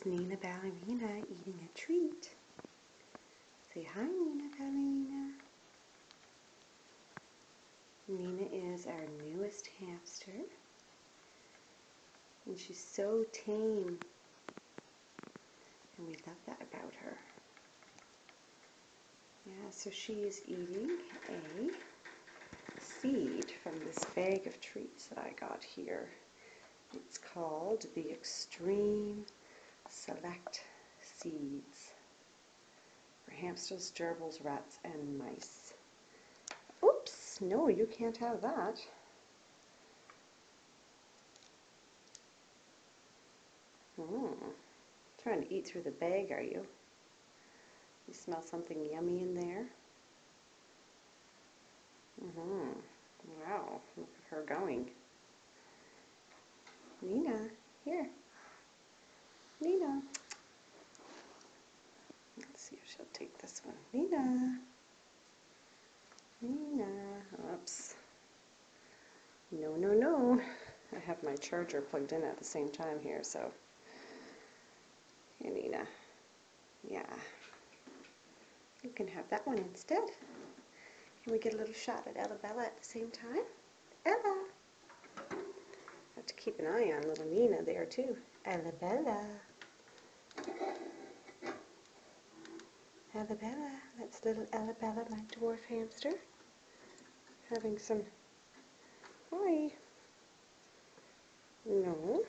is Nina Ballerina eating a treat. Say hi, Nina Ballerina. Nina is our newest hamster, and she's so tame, and we love that about her. Yeah, so she is eating a seed from this bag of treats that I got here. It's called the Extreme Select Seeds for hamsters, gerbils, rats, and mice. Oops, no, you can't have that. Trying to eat through the bag, are you? You smell something yummy in there? Wow, look at her going. Nina, here. Nina. Let's see if she'll take this one. Nina. Nina. Oops. No, no, no. I have my charger plugged in at the same time here, so. Here, Nina. Yeah. You can have that one instead. Can we get a little shot at Ella Bella at the same time? Ella! Have to keep an eye on little Nina there too. Ella Bella. Ella Bella. That's little Ella Bella, my dwarf hamster. Having some... Hi. No.